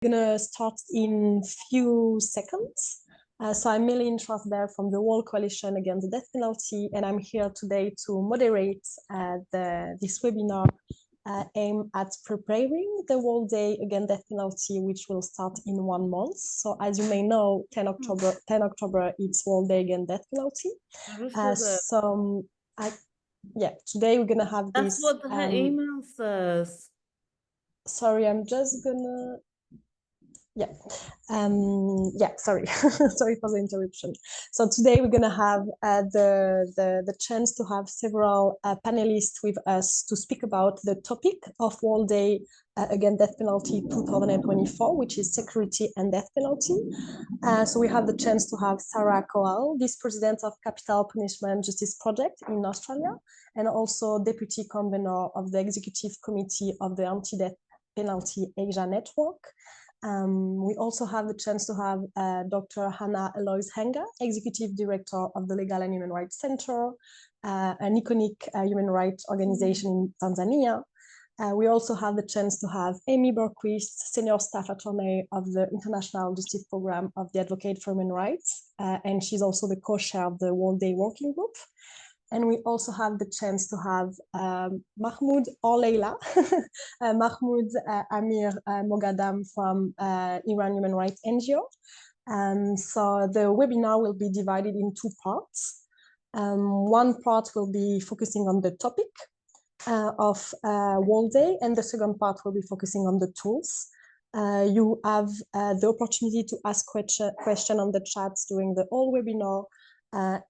Gonna start in few seconds. So I'm Méline Szwarcberg from the World Coalition Against the Death Penalty, and I'm here today to moderate this webinar aimed at preparing the World Day Against Death Penalty, which will start in 1 month. So as you may know, 10 October, it's World Day Against Death Penalty. Today we're gonna have this. That's what the email says. Sorry, I'm just gonna. Sorry. Sorry for the interruption. So today we're going to have the chance to have several panelists with us to speak about the topic of World Day Against Death Penalty 2024, which is security and death penalty. So we have the chance to have Sara Kowal, Vice President of Capital Punishment Justice Project in Australia, and also Deputy Convener of the Executive Committee of the Anti-Death Penalty Asia Network. We also have the chance to have Dr. Aloys Henga, Executive Director of the Legal and Human Rights Center, an iconic human rights organization in Tanzania. We also have the chance to have Amy Bergquist, Senior Staff Attorney of the International Justice Program of the Advocate for Human Rights, and she's also the co-chair of the World Day Working Group. And we also have the chance to have Mahmood or Leila, Mahmood Amiry-Moghaddam from Iran Human Rights NGO. So the webinar will be divided in 2 parts. One part will be focusing on the topic of World Day, and the second part will be focusing on the tools. You have the opportunity to ask question on the chats during the whole webinar.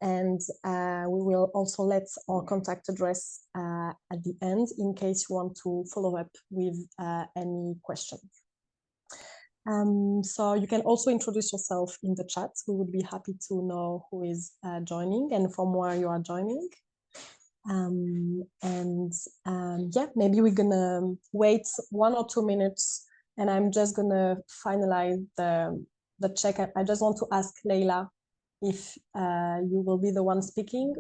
And we will also let our contact address at the end in case you want to follow up with any questions. So you can also introduce yourself in the chat. We would be happy to know who is joining and from where you are joining. Maybe we're gonna wait 1 or 2 minutes, and I'm just gonna finalize the check. I just want to ask Leila if you will be the one speaking,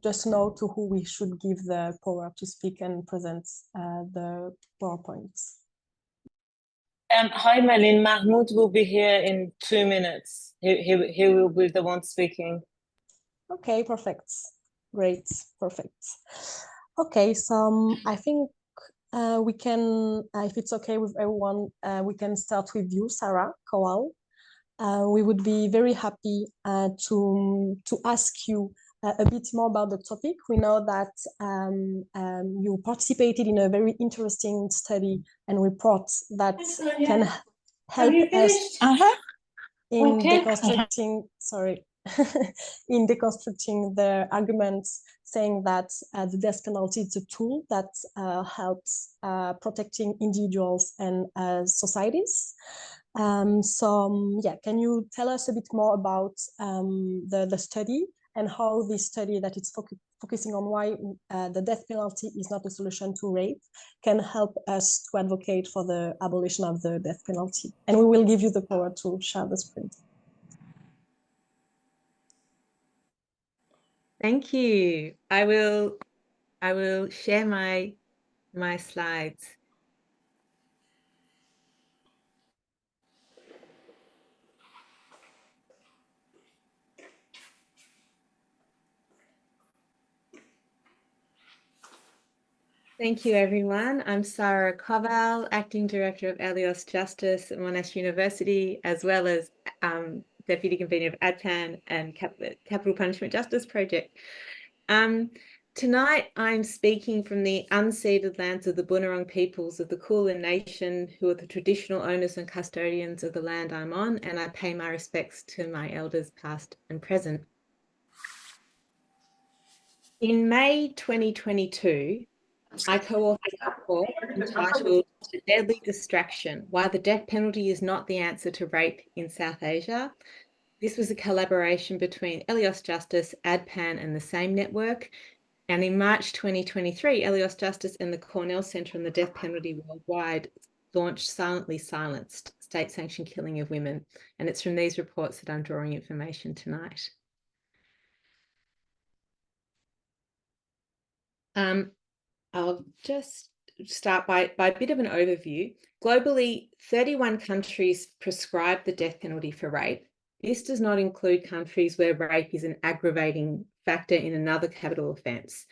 just know to who we should give the power to speak and present the PowerPoints. Hi, Méline. Mahmood will be here in 2 minutes. He will be the one speaking. Okay, perfect. Great, perfect. Okay, so I think we can, if it's okay with everyone, we can start with you, Sara Kowal. We would be very happy to ask you a bit more about the topic. We know that you participated in a very interesting study and report that can help us in deconstructing, in deconstructing the arguments saying that the death penalty is a tool that helps protecting individuals and societies. Can you tell us a bit more about the study and how this study that it's focusing on why the death penalty is not a solution to rape can help us to advocate for the abolition of the death penalty? And we will give you the power to share the screen. Thank you. I will share my slides. Thank you, everyone. I'm Sara Kowal, Acting Director of Aloys Justice at Monash University, as well as Deputy Convener of ADPAN and Capital Punishment Justice Project. Tonight, I'm speaking from the unceded lands of the Bunurong peoples of the Kulin Nation, who are the traditional owners and custodians of the land I'm on, and I pay my respects to my elders past and present. In May 2022, I co-authored a report entitled "The Deadly Distraction: Why the Death Penalty is Not the Answer to Rape in South Asia." This was a collaboration between Aloys Justice, ADPAN and the SAME network. And in March 2023, Aloys Justice and the Cornell Centre on the Death Penalty Worldwide launched Silently Silenced, State-Sanctioned Killing of Women. And it's from these reports that I'm drawing information tonight. I'll just start by a bit of an overview. Globally, 31 countries prescribe the death penalty for rape. This does not include countries where rape is an aggravating factor in another capital offence.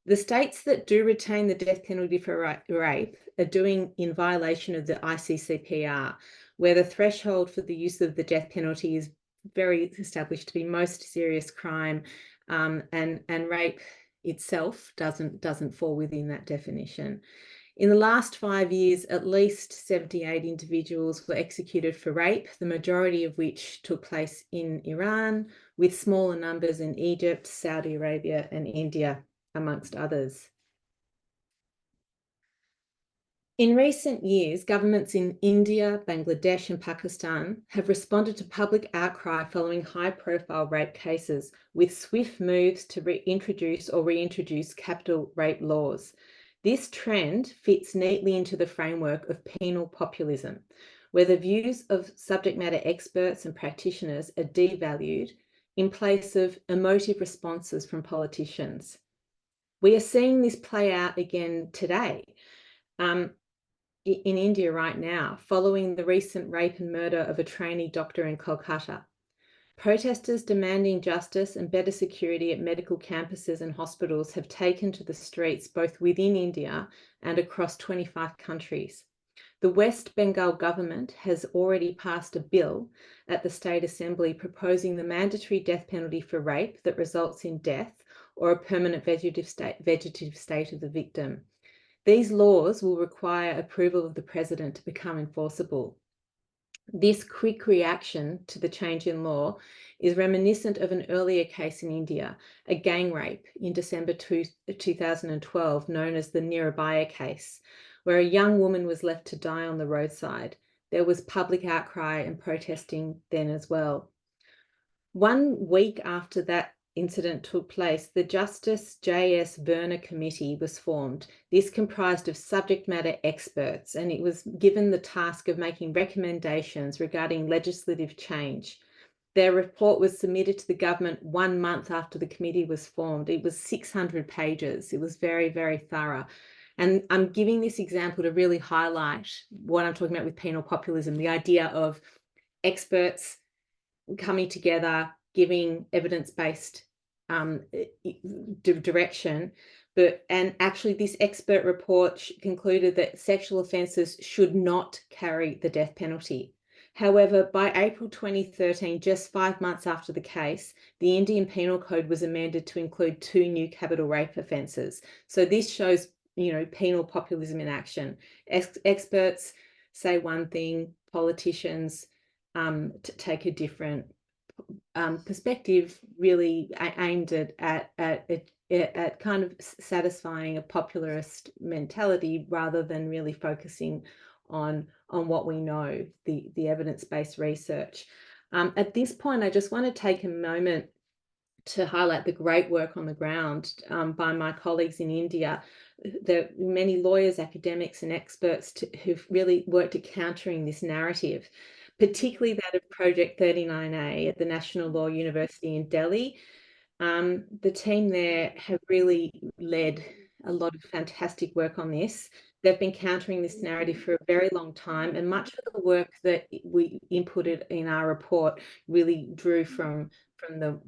The states that do retain the death penalty for rape are doing in violation of the ICCPR, where the threshold for the use of the death penalty is very established to be most serious crime, and rape itself doesn't fall within that definition. In the last 5 years, at least 78 individuals were executed for rape, the majority of which took place in Iran, with smaller numbers in Egypt, Saudi Arabia, and India, amongst others. In recent years, governments in India, Bangladesh, and Pakistan have responded to public outcry following high-profile rape cases with swift moves to reintroduce capital rape laws. This trend fits neatly into the framework of penal populism, where the views of subject matter experts and practitioners are devalued in place of emotive responses from politicians. We are seeing this play out again today. In India right now, following the recent rape and murder of a trainee doctor in Kolkata. Protesters demanding justice and better security at medical campuses and hospitals have taken to the streets both within India and across 25 countries. The West Bengal government has already passed a bill at the State Assembly proposing the mandatory death penalty for rape that results in death or a permanent vegetative state of the victim. These laws will require approval of the president to become enforceable. This quick reaction to the change in law is reminiscent of an earlier case in India, a gang rape in December 2012, known as the Nirabaya case, where a young woman was left to die on the roadside. There was public outcry and protesting then as well. 1 week after that incident took place, the Justice J.S. Verner Committee was formed. This comprised of subject matter experts, and it was given the task of making recommendations regarding legislative change. Their report was submitted to the government 1 month after the committee was formed. It was 600 pages. It was very, very thorough. And I'm giving this example to really highlight what I'm talking about with penal populism, the idea of experts coming together, giving evidence-based direction, and actually this expert report concluded that sexual offences should not carry the death penalty. However, by April 2013, just 5 months after the case, the Indian Penal Code was amended to include 2 new capital rape offences. So this shows, penal populism in action. Experts say one thing, politicians take a different perspective, really aimed at kind of satisfying a popularist mentality rather than really focusing on what we know, the evidence-based research. At this point, I just want to take a moment to highlight the great work on the ground by my colleagues in India. There are many lawyers, academics, and experts who've really worked at countering this narrative, particularly that of Project 39A at the National Law University in Delhi. The team there have really led a lot of fantastic work on this. They've been countering this narrative for a very long time, and much of the work that we inputted in our report really drew from the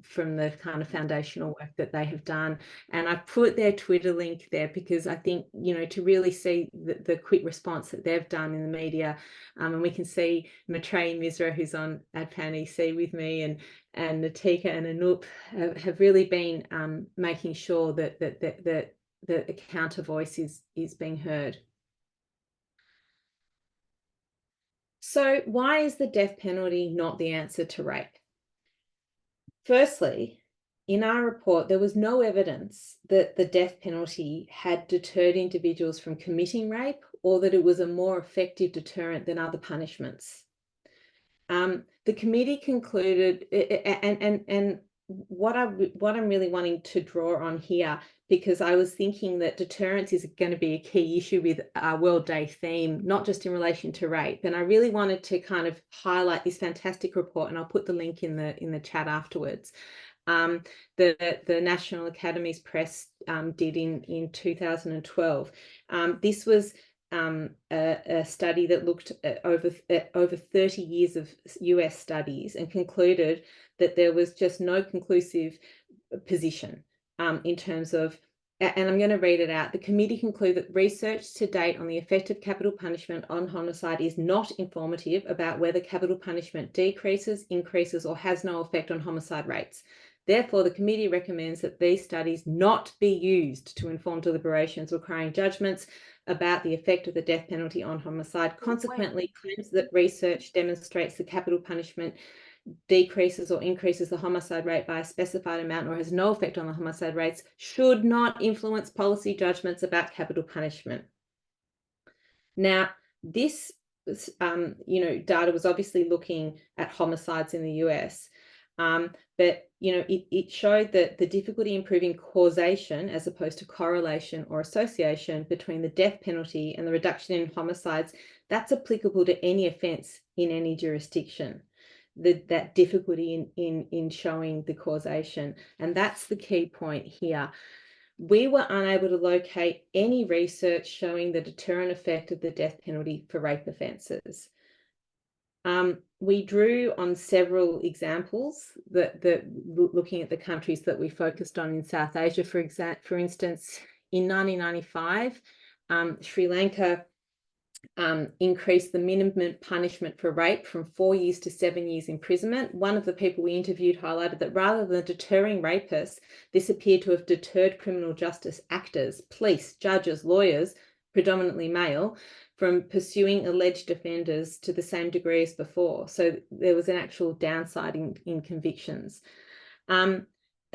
kind of foundational work that they have done. And I've put their Twitter link there because I think, to really see the quick response that they've done in the media. And we can see Maitreyi Misra, who's on AdPan EC with me, and Natika and Anup have really been making sure that the counter voice is being heard. So why is the death penalty not the answer to rape? Firstly, in our report, there was no evidence that the death penalty had deterred individuals from committing rape or that it was a more effective deterrent than other punishments. The committee concluded, and what I'm really wanting to draw on here, because I was thinking that deterrence is going to be a key issue with our World Day theme, not just in relation to rape. And I really wanted to kind of highlight this fantastic report, and I'll put the link in the chat afterwards. The National Academies Press did in 2012. This was a study that looked at over 30 years of US studies and concluded that there was just no conclusive position in terms of, and I'm going to read it out. The committee concluded that research to date on the effect of capital punishment on homicide is not informative about whether capital punishment decreases, increases, or has no effect on homicide rates. Therefore, the committee recommends that these studies not be used to inform deliberations requiring judgments about the effect of the death penalty on homicide. Consequently, claims that research demonstrates the capital punishment decreases or increases the homicide rate by a specified amount or has no effect on the homicide rates should not influence policy judgments about capital punishment. Now, this data was obviously looking at homicides in the US, but it showed that the difficulty in proving causation as opposed to correlation or association between the death penalty and the reduction in homicides, that's applicable to any offence in any jurisdiction. That difficulty in showing the causation, and that's the key point here. We were unable to locate any research showing the deterrent effect of the death penalty for rape offences. We drew on several examples that looking at the countries that we focused on in South Asia. For instance, in 1995, Sri Lanka increased the minimum punishment for rape from 4 years to 7 years imprisonment. One of the people we interviewed highlighted that rather than deterring rapists, this appeared to have deterred criminal justice actors, police, judges, lawyers, predominantly male, from pursuing alleged offenders to the same degree as before. So there was an actual downside in convictions. A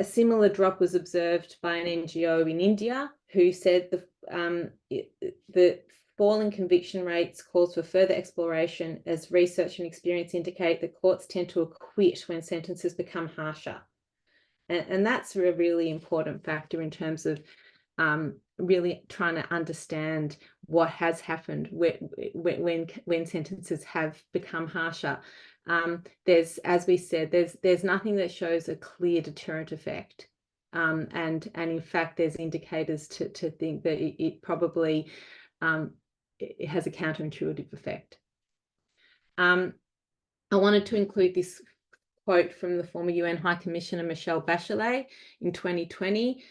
similar drop was observed by an NGO in India who said the falling conviction rates calls for further exploration as research and experience indicate that courts tend to acquit when sentences become harsher. And that's a really important factor in terms of really trying to understand what has happened when sentences have become harsher. There's, as we said, there's nothing that shows a clear deterrent effect. And in fact, there's indicators to think that it probably it has a counterintuitive effect. I wanted to include this quote from the former UN High Commissioner Michelle Bachelet in 2020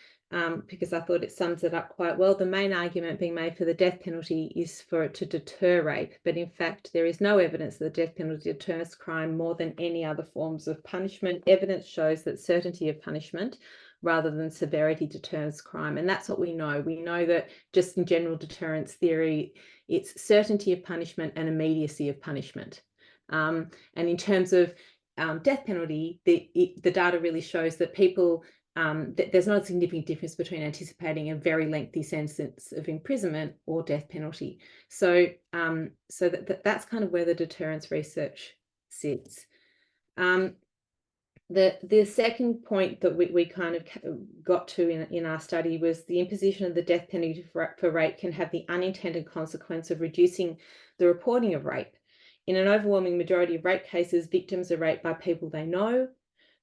because I thought it sums it up quite well. The main argument being made for the death penalty is for it to deter rape, but in fact there is no evidence that the death penalty deters crime more than any other forms of punishment. Evidence shows that certainty of punishment rather than severity deters crime. And that's what we know. We know that just in general deterrence theory, it's certainty of punishment and immediacy of punishment. And in terms of death penalty, the data really shows that people, there's not a significant difference between anticipating a very lengthy sentence of imprisonment or death penalty. So, that's kind of where the deterrence research sits. The second point that we kind of got to in our study was the imposition of the death penalty for rape can have the unintended consequence of reducing the reporting of rape. In an overwhelming majority of rape cases, victims are raped by people they know,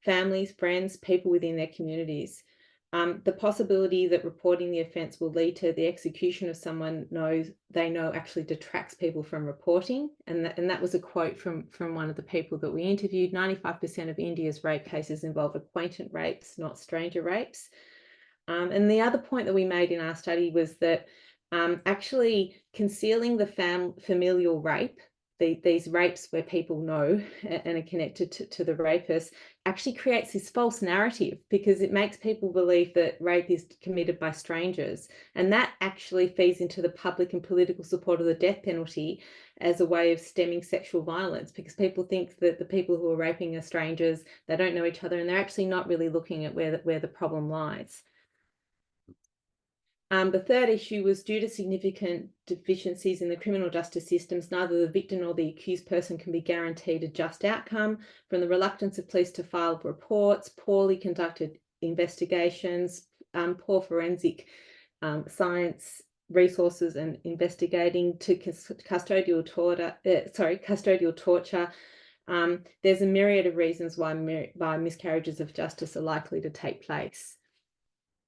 families, friends, people within their communities. The possibility that reporting the offence will lead to the execution of someone they know actually detracts people from reporting. And that was a quote from one of the people that we interviewed. 95% of India's rape cases involve acquaintance rapes, not stranger rapes. And the other point that we made in our study was that actually concealing the familial rape, these rapes where people know and are connected to the rapist, actually creates this false narrative because it makes people believe that rape is committed by strangers. And that actually feeds into the public and political support of the death penalty as a way of stemming sexual violence, because people think that the people who are raping are strangers, they don't know each other, and they're actually not really looking at where the problem lies. The third issue was due to significant deficiencies in the criminal justice systems, neither the victim nor the accused person can be guaranteed a just outcome, from the reluctance of police to file reports, poorly conducted investigations, poor forensic science resources and investigating, to custodial torture. There's a myriad of reasons why miscarriages of justice are likely to take place.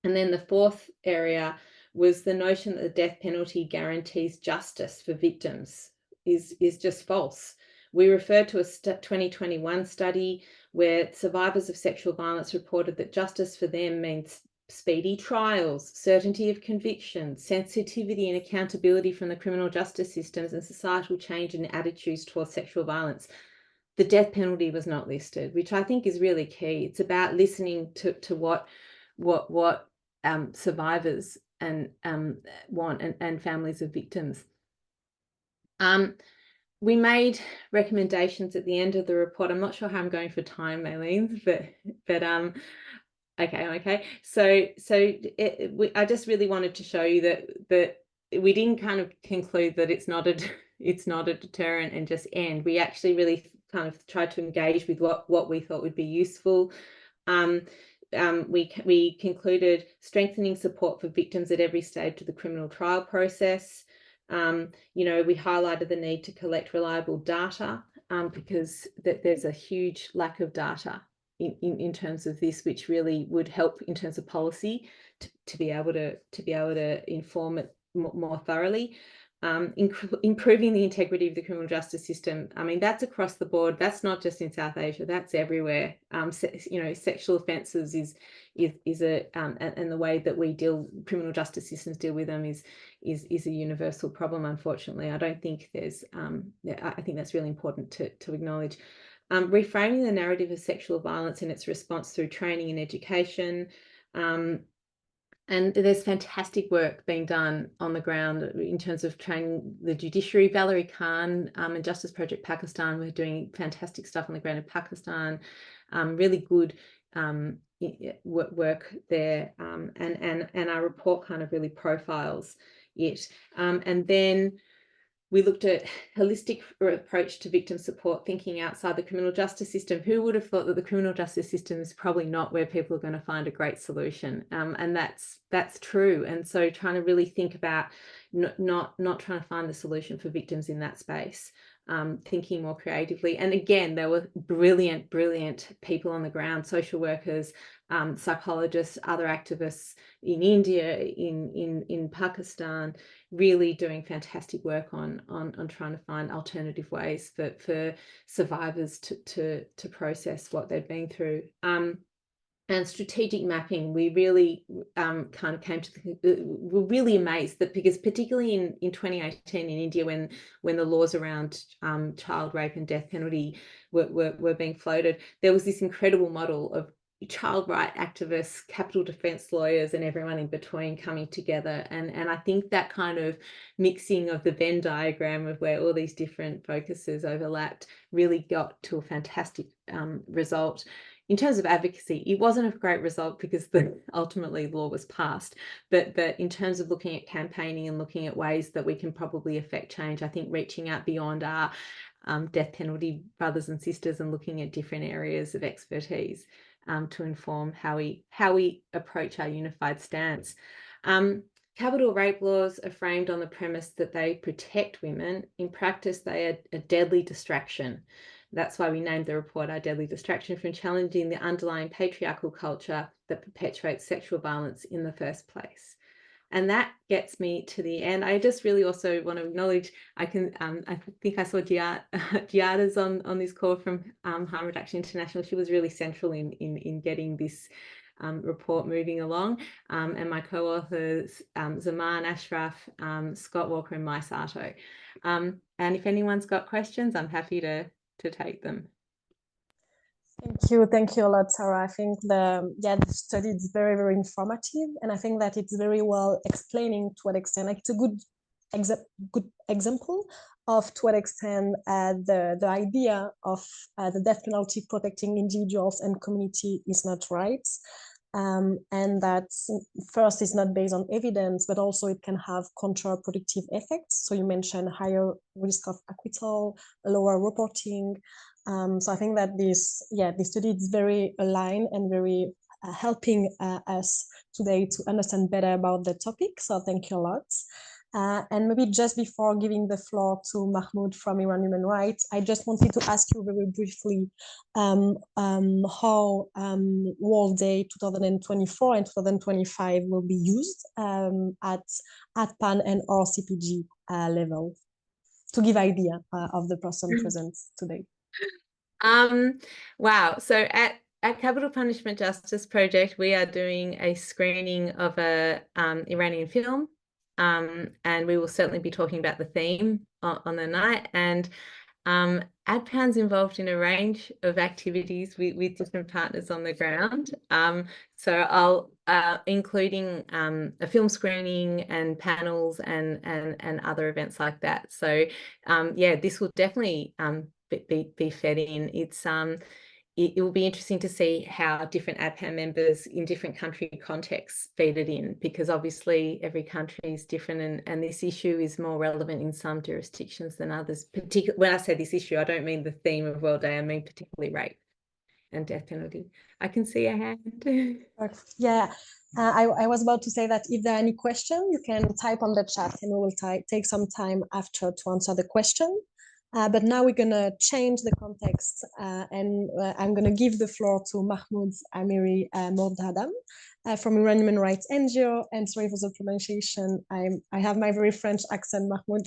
And then the fourth area was the notion that the death penalty guarantees justice for victims is just false. We referred to a 2021 study where survivors of sexual violence reported that justice for them means speedy trials, certainty of conviction, sensitivity and accountability from the criminal justice systems, and societal change in attitudes towards sexual violence. The death penalty was not listed, which I think is really key. It's about listening to what survivors and want and families of victims. We made recommendations at the end of the report. I'm not sure how I'm going for time, Méline, but okay. So I just really wanted to show you that we didn't kind of conclude that it's not a deterrent and just end. We actually really kind of tried to engage with what we thought would be useful. We concluded strengthening support for victims at every stage of the criminal trial process. We highlighted the need to collect reliable data because there's a huge lack of data in terms of this, which really would help in terms of policy to be able to inform it more thoroughly. Improving the integrity of the criminal justice system. I mean, that's across the board. That's not just in South Asia. That's everywhere. Sexual offences is and the way that criminal justice systems deal with them is a universal problem. Unfortunately, I don't think there's. I think that's really important to acknowledge. Reframing the narrative of sexual violence and its response through training and education. And there's fantastic work being done on the ground in terms of training the judiciary. Valerie Khan and Justice Project Pakistan were doing fantastic stuff on the ground in Pakistan. Really good work there, and our report kind of really profiles it. And then we looked at holistic approach to victim support, thinking outside the criminal justice system. Who would have thought that the criminal justice system is probably not where people are going to find a great solution? And that's true. And so trying to really think about not trying to find the solution for victims in that space, thinking more creatively. And again, there were brilliant people on the ground, social workers, psychologists, other activists in India, in Pakistan, really doing fantastic work on trying to find alternative ways for survivors to process what they've been through. And strategic mapping, we really kind of came to we're really amazed that, because particularly in 2018 in India, when the laws around child rape and death penalty were being floated, there was this incredible model of child right activists, capital defense lawyers, and everyone in between coming together. And I think that kind of mixing of the Venn diagram of where all these different focuses overlapped really got to a fantastic result. In terms of advocacy, it wasn't a great result because ultimately the law was passed. But in terms of looking at campaigning and looking at ways that we can probably affect change, I think reaching out beyond our death penalty brothers and sisters and looking at different areas of expertise to inform how we approach our unified stance. Capital rape laws are framed on the premise that they protect women. In practice, they are a deadly distraction. That's why we named the report Our Deadly Distraction, from challenging the underlying patriarchal culture that perpetuates sexual violence in the first place. And that gets me to the end. I just really also want to acknowledge, I think I saw Giada's on this call from Harm Reduction International. She was really central in getting this report moving along. And my co-authors, Zaman, Ashraf, Scott Walker, and Mai Sato. And if anyone's got questions, I'm happy to take them. Thank you a lot, Sara. I think the study is very, very informative, and I think that it's very well explaining to what extent, like, it's a good example of to what extent the idea of the death penalty protecting individuals and community is not right. And that first is not based on evidence, but also it can have counterproductive effects. So you mentioned higher risk of acquittal, lower reporting. So I think that this study is very aligned and very helping us today to understand better about the topic. So thank you a lot. And maybe just before giving the floor to Mahmood from Iran Human Rights, I just wanted to ask you very briefly how World Day 2024 and 2025 will be used at PAN and or CPG level, to give idea of the person present today. Wow. So at Capital Punishment Justice Project, we are doing a screening of a Iranian film, and we will certainly be talking about the theme on the night. And ADPAN's involved in a range of activities with different partners on the ground. So I'll including a film screening and panels and other events like that. So yeah, this will definitely be fed in. It will be interesting to see how different ADPAN members in different country contexts feed it in, because obviously every country is different, and this issue is more relevant in some jurisdictions than others. Particularly when I say this issue, I don't mean the theme of World Day, I mean particularly rape and death penalty. I can see a hand. Yeah, I was about to say that if there are any questions, you can type on the chat and we will take some time after to answer the question. But now we're going to change the context and I'm going to give the floor to Mahmood Amiry-Moghaddam from Iran Human Rights NGO. And sorry for the pronunciation. I have my very French accent, Mahmoud.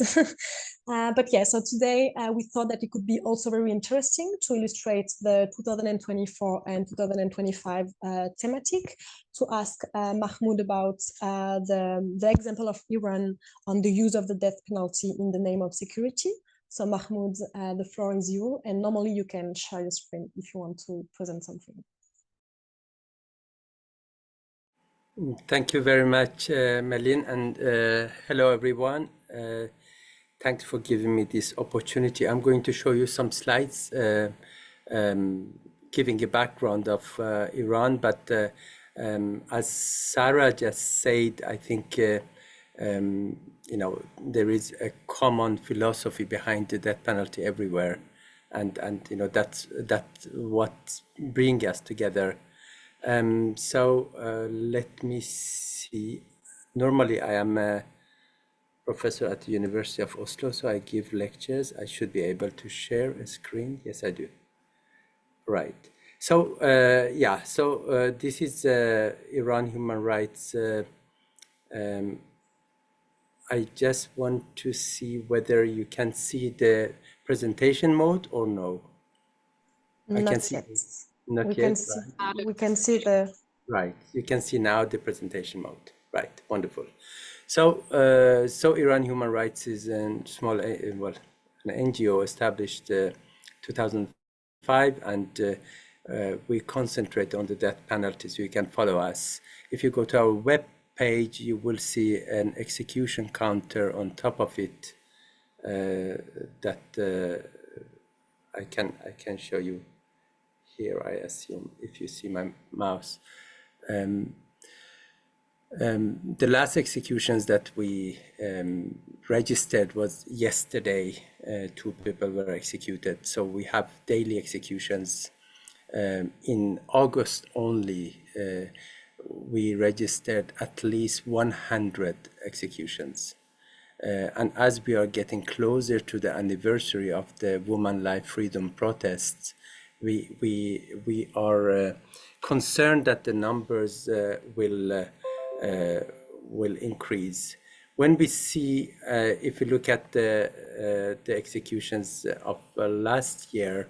But yeah, so today we thought that it could be also very interesting to illustrate the 2024 and 2025 thematic, to ask Mahmoud about the example of Iran on the use of the death penalty in the name of security. So Mahmoud, the floor is you, and normally you can share your screen if you want to present something. Thank you very much, Méline, and hello everyone. Thanks for giving me this opportunity. I'm going to show you some slides giving a background of Iran, but as Sara just said, I think you know, there is a common philosophy behind the death penalty everywhere, and you know, that's what brings us together. So let me see. Normally I am a professor at the University of Oslo, so I give lectures. I should be able to share a screen. Yes, I do. Right. So yeah, so this is Iran Human Rights. I just want to see whether you can see the presentation mode or no. Not I can see yet. not we yet. Can see, right. We can see the. Right. You can see now the presentation mode. Right. Wonderful. So, so Iran Human Rights is a small, well, an NGO established 2005, and we concentrate on the death penalty. So you can follow us. If you go to our web page, you will see an execution counter on top of it that I can show you here, I assume, if you see my mouse. The last executions that we registered was yesterday. 2 people were executed. So we have daily executions. In August only, we registered at least 100 executions. And as we are getting closer to the anniversary of the Women Life Freedom protests, we are concerned that the numbers will increase. When we see, if we look at the executions of last year,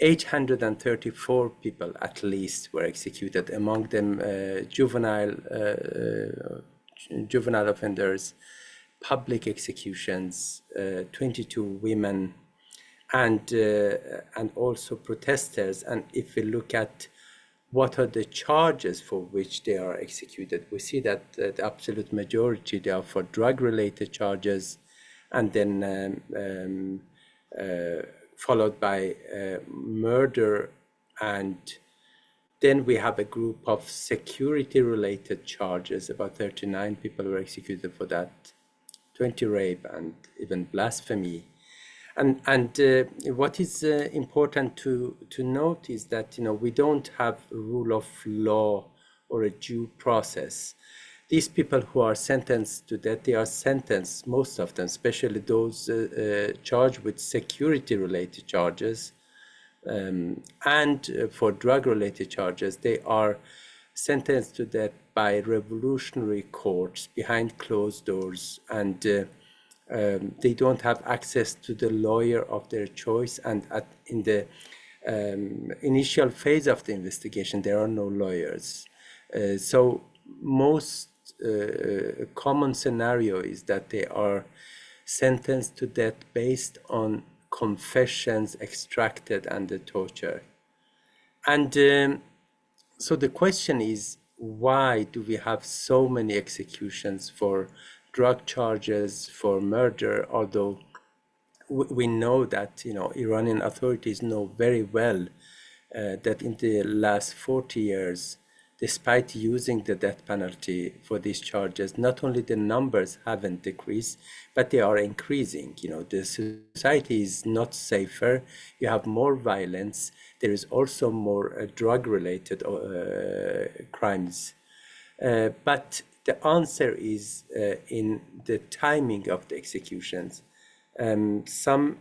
834 people at least were executed, among them juvenile offenders, public executions, 22 women, and also protesters. And if we look at what are the charges for which they are executed, we see that the absolute majority, they are for drug-related charges, and then followed by murder, and then we have a group of security-related charges. About 39 people were executed for that, 20 rape, and even blasphemy. And what is important to note is that, you know, we don't have a rule of law or a due process. these people who are sentenced to death, they are sentenced, most of them, especially those charged with security-related charges, and for drug-related charges, they are sentenced to death by revolutionary courts behind closed doors, and they don't have access to the lawyer of their choice. And in the initial phase of the investigation, there are no lawyers. So most common scenario is that they are sentenced to death based on confessions extracted under torture. And so the question is, why do we have so many executions for drug charges, for murder, although we know that, you know, Iranian authorities know very well that in the last 40 years, despite using the death penalty for these charges, not only the numbers haven't decreased, but they are increasing. You know, the society is not safer. You have more violence. There is also more drug-related crimes. But the answer is in the timing of the executions. Some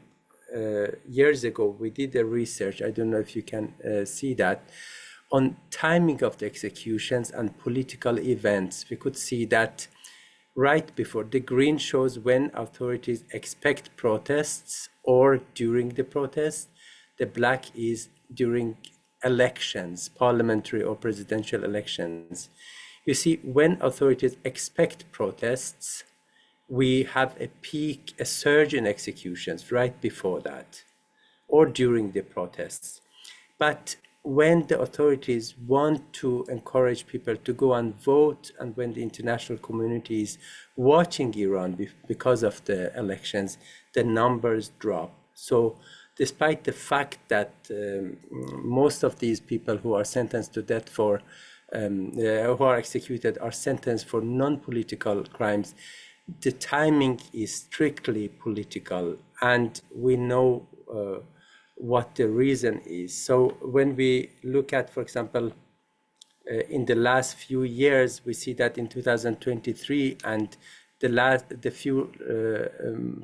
years ago, we did a research, I don't know if you can see that, on timing of the executions and political events. We could see that right before, the green shows when authorities expect protests or during the protests. The black is during elections, parliamentary or presidential elections. You see, when authorities expect protests, we have a peak, a surge in executions right before that or during the protests. But when the authorities want to encourage people to go and vote, and when the international community is watching Iran because of the elections, the numbers drop. So despite the fact that most of these people who are sentenced to death for, who are executed are sentenced for non-political crimes, the timing is strictly political, and we know what the reason is. So when we look at, for example, in the last few years, we see that in 2023 and the few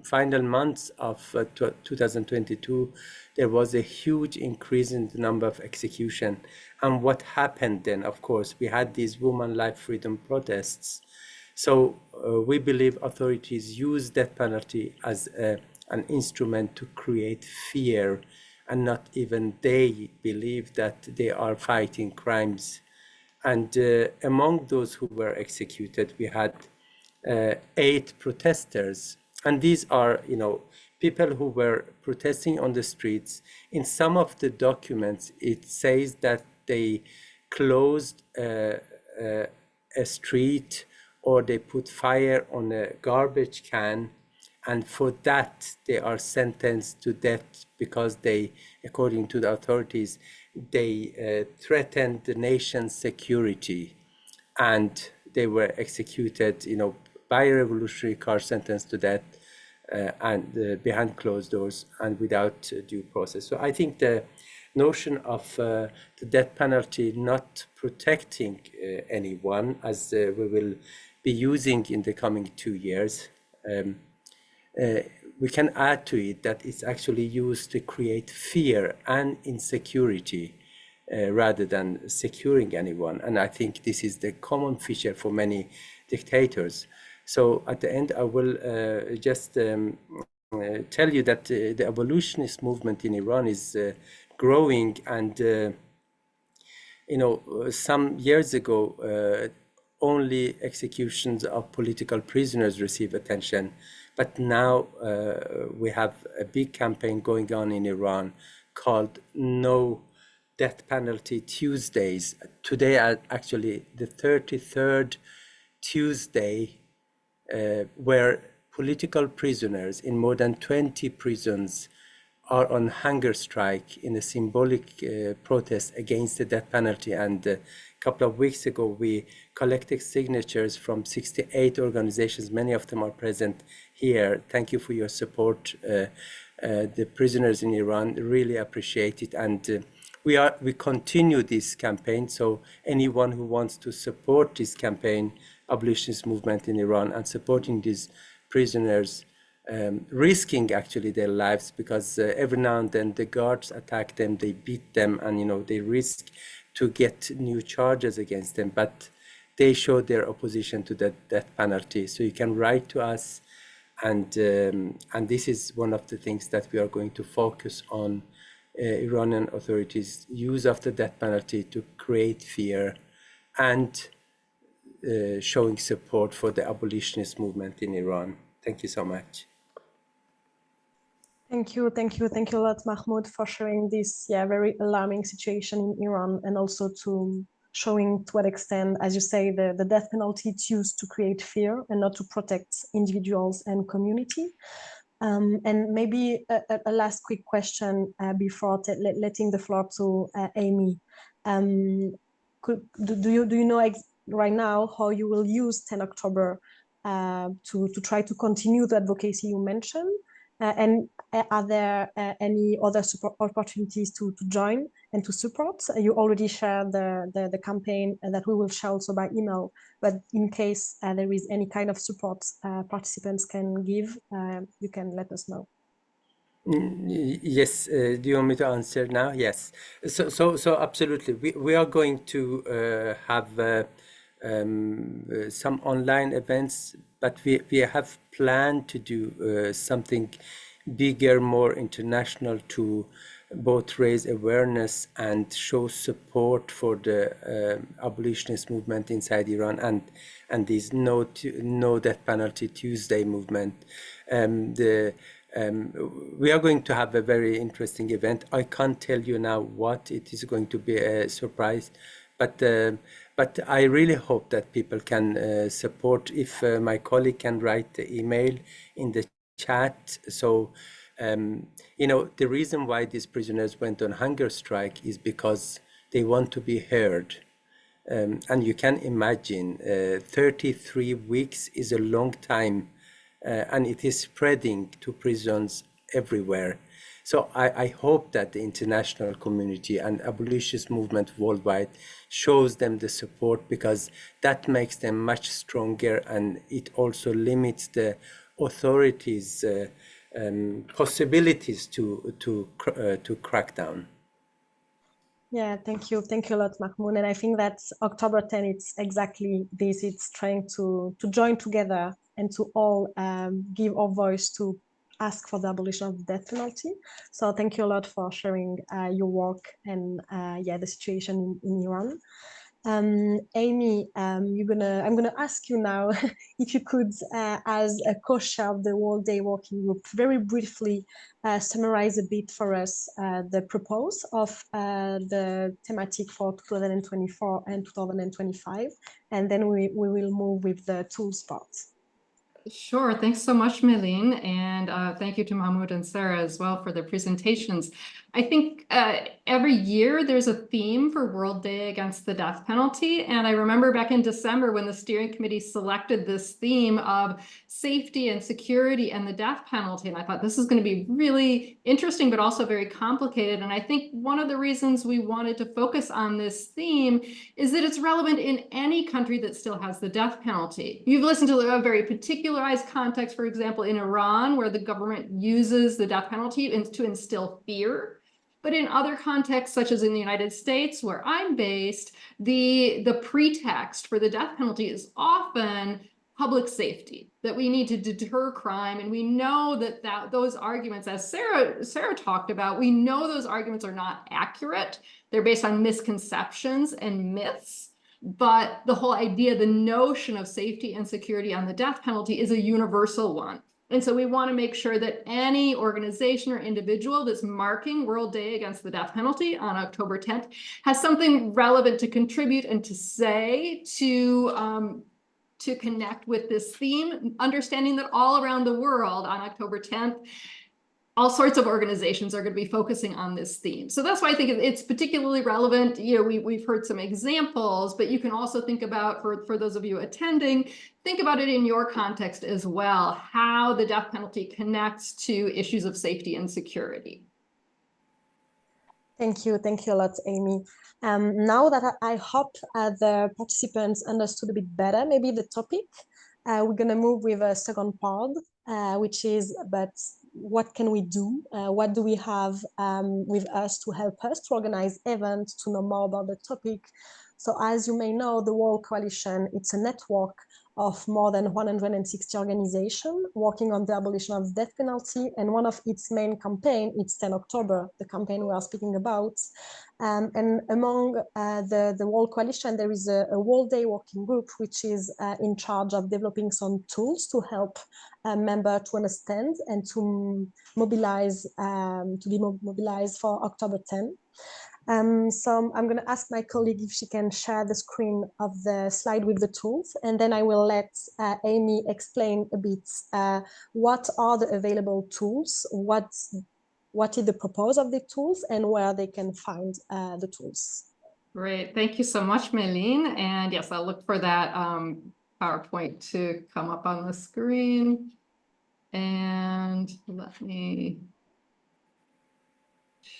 final months of 2022, there was a huge increase in the number of execution. And what happened then? Of course, we had these women life freedom protests. So we believe authorities use death penalty as an instrument to create fear, and not even they believe that they are fighting crimes. And among those who were executed, we had 8 protesters. And these are, you know, people who were protesting on the streets. In some of the documents, it says that they closed a street, or they put fire on a garbage can, and for that they are sentenced to death because they, according to the authorities, they threatened the nation's security, and they were executed, you know, by a revolutionary car, sentenced to death, and behind closed doors and without due process. So I think the notion of the death penalty not protecting anyone, as we will be using in the coming 2 years, we can add to it that it's actually used to create fear and insecurity rather than securing anyone. And I think this is the common feature for many dictators. So at the end, I will just tell you that the abolitionist movement in Iran is growing, and you know, some years ago, only executions of political prisoners receive attention. But now we have a big campaign going on in Iran called No Death Penalty Tuesdays. Today, actually, the 33rd Tuesday, where political prisoners in more than 20 prisons are on hunger strike in a symbolic protest against the death penalty. And a couple of weeks ago, we collected signatures from 68 organizations. Many of them are present here. Thank you for your support. The prisoners in Iran really appreciate it. And we continue this campaign. So anyone who wants to support this campaign, abolitionist movement in Iran and supporting these prisoners, risking actually their lives, because every now and then the guards attack them, they beat them, and they risk to get new charges against them, but they show their opposition to the death penalty. So you can write to us, and this is one of the things that we are going to focus on. Iranian authorities' use of the death penalty to create fear and showing support for the abolitionist movement in Iran. Thank you so much. Thank you a lot, Mahmoud, for sharing this very alarming situation in Iran, and also to showing to what extent, as you say, the death penalty is used to create fear and not to protect individuals and community. And maybe a last quick question before letting the floor to Amy. Do you know right now how you will use 10 October to try to continue the advocacy you mentioned? And are there any other support opportunities to join and to support? You already shared the campaign that we will share also by email, but in case there is any kind of support participants can give, you can let us know. Yes, do you want me to answer now? Yes. So absolutely. We are going to have some online events, but we have planned to do something bigger, more international, to both raise awareness and show support for the abolitionist movement inside Iran and this no death penalty Tuesday movement. We are going to have a very interesting event. I can't tell you now what it is going to be, a surprise, but I really hope that people can support. If my colleague can write the email in the chat. So, the reason why these prisoners went on hunger strike is because they want to be heard. And you can imagine 33 weeks is a long time. And it is spreading to prisons everywhere. So I hope that the international community and abolitionist movement worldwide shows them the support, because that makes them much stronger, and it also limits the authorities' possibilities to crack down. Yeah, thank you a lot, Mahmoud. And I think that October 10, it's exactly this. It's trying to join together and to all give our voice to ask for the abolition of the death penalty. So thank you a lot for sharing your work and the situation in Iran. Amy, I'm gonna ask you now if you could, as a co-chair of the World Day Working Group, very briefly summarize a bit for us the purpose of the thematic for 2024 and 2025, and then we will move with the tools part. Sure. Thanks so much, Méline. And thank you to Mahmoud and Sara as well for their presentations. I think every year there's a theme for World Day Against the Death Penalty. And I remember back in December when the steering committee selected this theme of safety and security and the death penalty. And I thought this is going to be really interesting, but also very complicated. And I think one of the reasons we wanted to focus on this theme is that it's relevant in any country that still has the death penalty. You've listened to a very particularized context, for example, in Iran, where the government uses the death penalty to instill fear. But in other contexts, such as in the United States, where I'm based, the pretext for the death penalty is often public safety, that we need to deter crime. And we know that those arguments, as Sara talked about, we know those arguments are not accurate. They're based on misconceptions and myths. But the whole idea, the notion of safety and security on the death penalty is a universal one. And so we want to make sure that any organization or individual that's marking World Day Against the Death Penalty on October 10th has something relevant to contribute and to say to connect with this theme, understanding that all around the world on October 10th, all sorts of organizations are going to be focusing on this theme. So that's why I think it's particularly relevant. We've heard some examples, but you can also think about, for those of you attending, think about it in your context as well, how the death penalty connects to issues of safety and security. Thank you a lot, Amy. Now that I hope the participants understood a bit better, maybe the topic, we're gonna move with a second part, which is, but what can we do? What do we have with us to help us to organize events, to know more about the topic? So as you may know, the World Coalition, it's a network of more than 160 organizations working on the abolition of the death penalty. And one of its main campaign, it's 10 October, the campaign we are speaking about. And among the World Coalition, there is a World Day working group, which is in charge of developing some tools to help members to understand and to mobilize, to be mobilized for October 10. So I'm going to ask my colleague if she can share the screen of the slide with the tools, and then I will let Amy explain a bit what are the available tools, what is the purpose of the tools, and where they can find the tools. Great, thank you so much, Méline. And yes, I'll look for that PowerPoint to come up on the screen. And let me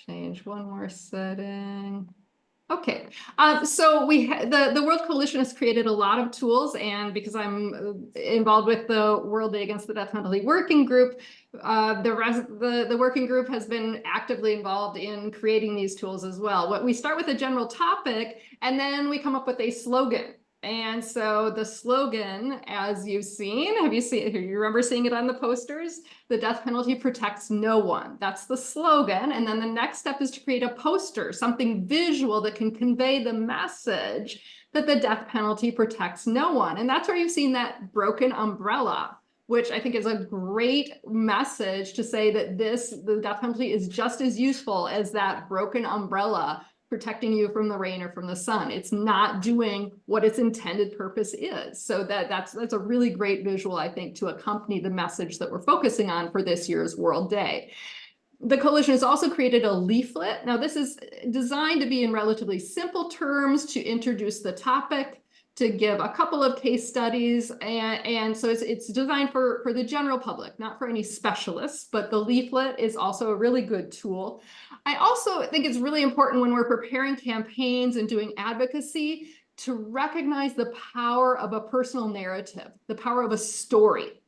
change one more setting. Okay, so the World Coalition has created a lot of tools, and because I'm involved with the World Day Against the Death Penalty Working Group, the working group has been actively involved in creating these tools as well. We start with a general topic, and then we come up with a slogan. And so the slogan, as you've seen, you remember seeing it on the posters? The death penalty protects no one. That's the slogan. And then the next step is to create a poster, something visual that can convey the message that the death penalty protects no one. And that's where you've seen that broken umbrella, which I think is a great message to say that the death penalty is just as useful as that broken umbrella protecting you from the rain or from the sun. It's not doing what its intended purpose is. So that's a really great visual, I think, to accompany the message that we're focusing on for this year's World Day. The coalition has also created a leaflet. Now, this is designed to be in relatively simple terms to introduce the topic, to give a couple of case studies, and so it's designed for the general public, not for any specialists, but the leaflet is also a really good tool. I also think it's really important when we're preparing campaigns and doing advocacy to recognize the power of a personal narrative, the power of a story.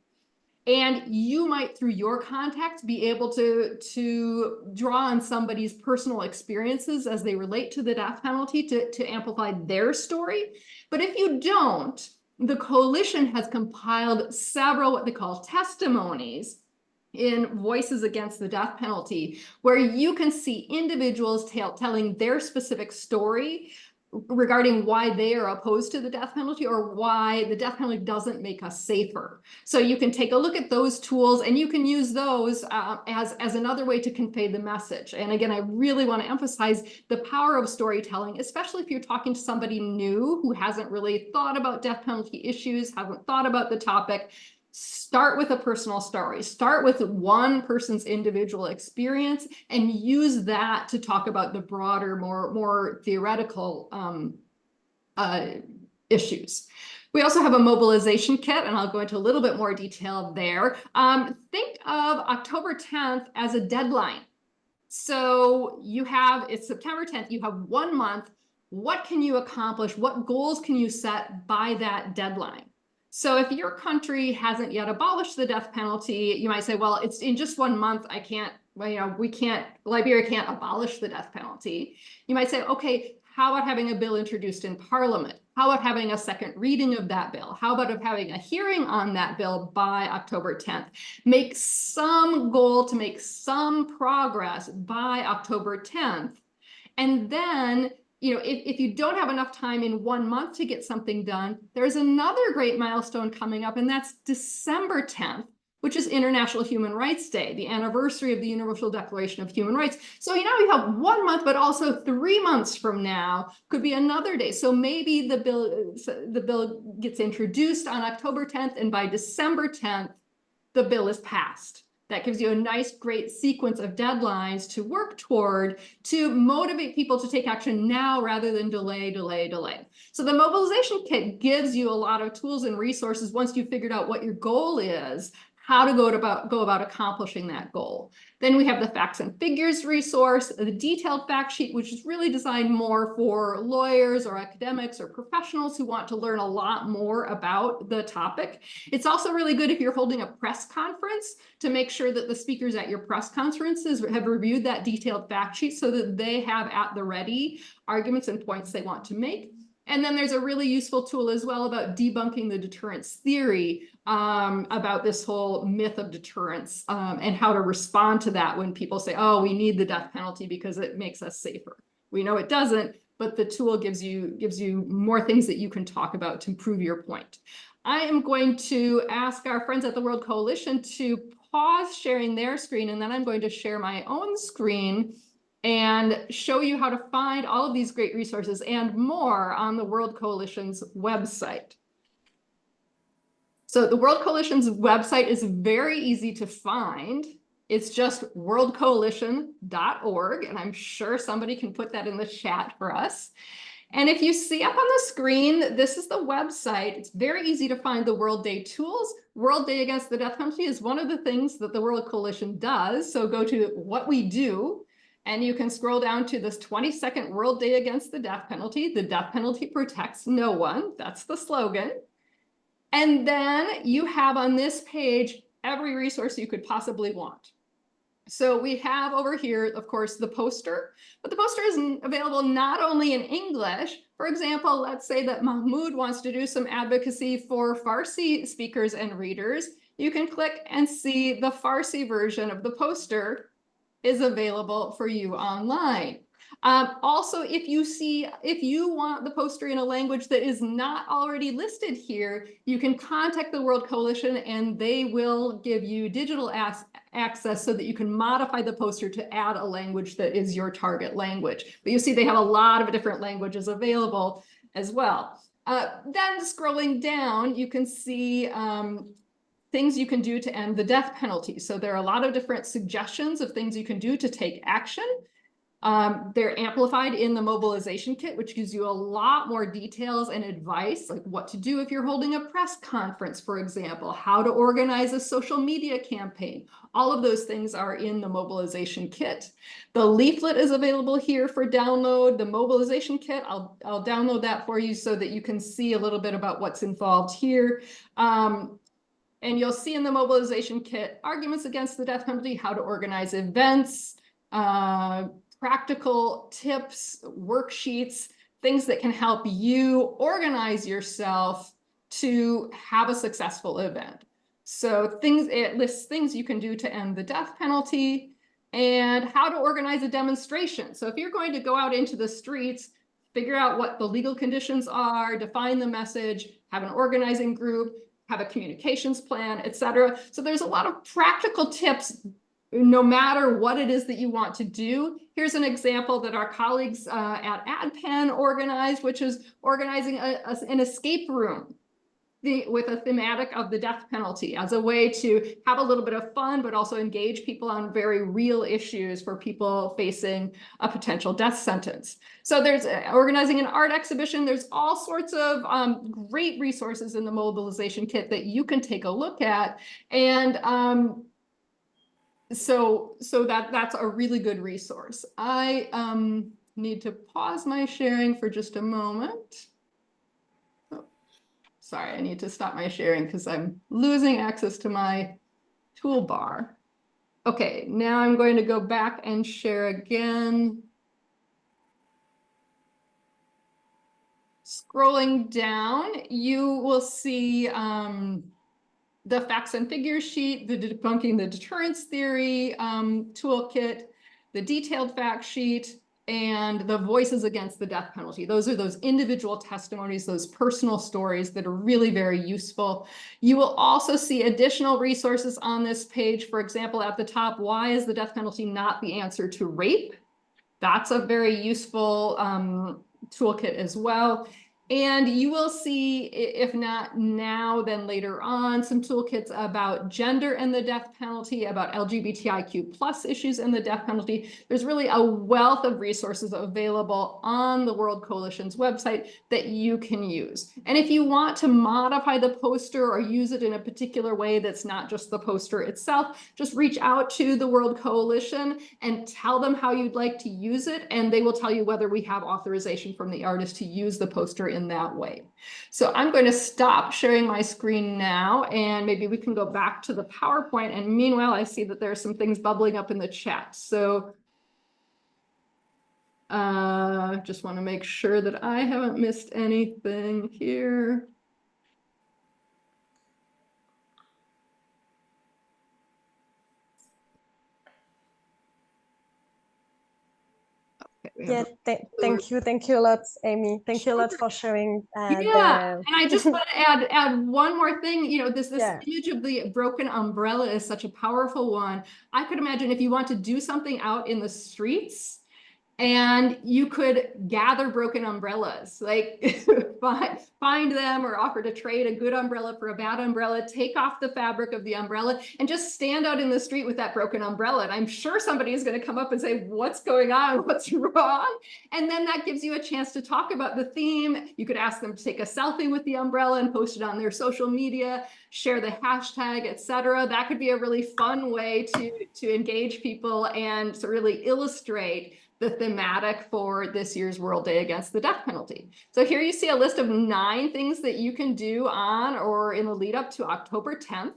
And you might, through your contacts, be able to draw on somebody's personal experiences as they relate to the death penalty to amplify their story. But if you don't, the coalition has compiled several what they call testimonies in Voices Against the Death Penalty, where you can see individuals telling their specific story regarding why they are opposed to the death penalty or why the death penalty doesn't make us safer. So you can take a look at those tools and you can use those as another way to convey the message. And again, I really want to emphasize the power of storytelling, especially if you're talking to somebody new who hasn't really thought about death penalty issues, haven't thought about the topic. Start with a personal story. Start with one person's individual experience and use that to talk about the broader, more theoretical issues. We also have a mobilization kit, and I'll go into a little bit more detail there. Think of October 10th as a deadline. So it's September 10th, you have 1 month. What can you accomplish? What goals can you set by that deadline? So if your country hasn't yet abolished the death penalty, you might say, well, it's in just 1 month, Liberia can't abolish the death penalty. You might say, okay, how about having a bill introduced in Parliament? How about having a second reading of that bill? How about having a hearing on that bill by October 10th? Make some goal to make some progress by October 10th. And then if you don't have enough time in 1 month to get something done, there's another great milestone coming up, and that's December 10th, which is International Human Rights Day, the anniversary of the Universal Declaration of Human Rights. So you have 1 month, but also 3 months from now could be another day. So maybe the bill gets introduced on October 10th, and by December 10th, the bill is passed. That gives you a nice, great sequence of deadlines to work toward to motivate people to take action now rather than delay. So the mobilization kit gives you a lot of tools and resources once you've figured out what your goal is. how to go about accomplishing that goal. Then we have the facts and figures resource, the detailed fact sheet, which is really designed more for lawyers or academics or professionals who want to learn a lot more about the topic. It's also really good if you're holding a press conference to make sure that the speakers at your press conferences have reviewed that detailed fact sheet so that they have at the ready arguments and points they want to make. And then there's a really useful tool as well about debunking the deterrence theory, about this whole myth of deterrence, and how to respond to that when people say, oh, we need the death penalty because it makes us safer. We know it doesn't, but the tool gives you more things that you can talk about to prove your point. I am going to ask our friends at the World Coalition to pause sharing their screen, and then I'm going to share my own screen and show you how to find all of these great resources and more on the World Coalition's website. So the World Coalition's website is very easy to find. It's just worldcoalition.org, and I'm sure somebody can put that in the chat for us. And if you see up on the screen, this is the website. It's very easy to find the World Day tools. World Day Against the Death Penalty is one of the things that the World Coalition does. So go to what we do, and you can scroll down to this 22nd World Day Against the Death Penalty. The death penalty protects no one. That's the slogan. And then you have on this page every resource you could possibly want. So we have over here, of course, the poster, but the poster is available not only in English. For example, let's say that Mahmood wants to do some advocacy for Farsi speakers and readers. You can click and see the Farsi version of the poster is available for you online. Also, if you want the poster in a language that is not already listed here, you can contact the World Coalition and they will give you digital access so that you can modify the poster to add a language that is your target language. But you see they have a lot of different languages available as well. Then scrolling down, you can see things you can do to end the death penalty. So there are a lot of different suggestions of things you can do to take action. They're amplified in the mobilization kit, which gives you a lot more details and advice, like what to do if you're holding a press conference, for example, how to organize a social media campaign. All of those things are in the mobilization kit. The leaflet is available here for download. The mobilization kit, I'll download that for you so that you can see a little bit about what's involved here. And you'll see in the mobilization kit, arguments against the death penalty, how to organize events, practical tips, worksheets, things that can help you organize yourself to have a successful event. So it lists things you can do to end the death penalty and how to organize a demonstration. So if you're going to go out into the streets, figure out what the legal conditions are, define the message, have an organizing group, have a communications plan, etc. So there's a lot of practical tips no matter what it is that you want to do. Here's an example that our colleagues at AdPen organized, which is organizing an escape room with a thematic of the death penalty as a way to have a little bit of fun, but also engage people on very real issues for people facing a potential death sentence. So there's organizing an art exhibition. There's all sorts of great resources in the mobilization kit that you can take a look at. And so that's a really good resource. I need to pause my sharing for just a moment. Sorry, I need to stop my sharing because I'm losing access to my toolbar. Okay, now I'm going to go back and share again. Scrolling down, you will see the facts and figures sheet, the debunking the deterrence theory toolkit, the detailed fact sheet, and the voices against the death penalty. Those are those individual testimonies, those personal stories that are really very useful. You will also see additional resources on this page. For example, at the top, why is the death penalty not the answer to rape? That's a very useful toolkit as well. And you will see, if not now, then later on, some toolkits about gender and the death penalty, about LGBTIQ plus issues and the death penalty. There's really a wealth of resources available on the World Coalition's website that you can use. And if you want to modify the poster or use it in a particular way that's not just the poster itself, just reach out to the World Coalition and tell them how you'd like to use it, and they will tell you whether we have authorization from the artist to use the poster in that way. So I'm going to stop sharing my screen now, and maybe we can go back to the PowerPoint. And meanwhile, I see that there are some things bubbling up in the chat. So just want to make sure that I haven't missed anything here. Yeah, thank you a lot, Amy. Thank you a lot for sharing. And I just want to add one more thing. You know, this image of the broken umbrella is such a powerful one. I could imagine if you want to do something out in the streets, and you could gather broken umbrellas, like find them or offer to trade a good umbrella for a bad umbrella, take off the fabric of the umbrella and just stand out in the street with that broken umbrella. And I'm sure somebody is going to come up and say, what's going on? What's wrong? And then that gives you a chance to talk about the theme. You could ask them to take a selfie with the umbrella and post it on their social media, share the hashtag, etc. That could be a really fun way to engage people and to really illustrate the thematic for this year's World Day Against the Death Penalty. So here you see a list of 9 things that you can do on or in the lead up to October 10th.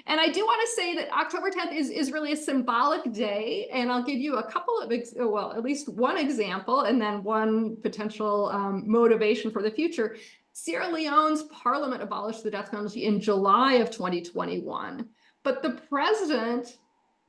And I do want to say that October 10th is really a symbolic day. And I'll give you a couple of, well, at least one example and then one potential motivation for the future. Sierra Leone's parliament abolished the death penalty in July of 2021. But the president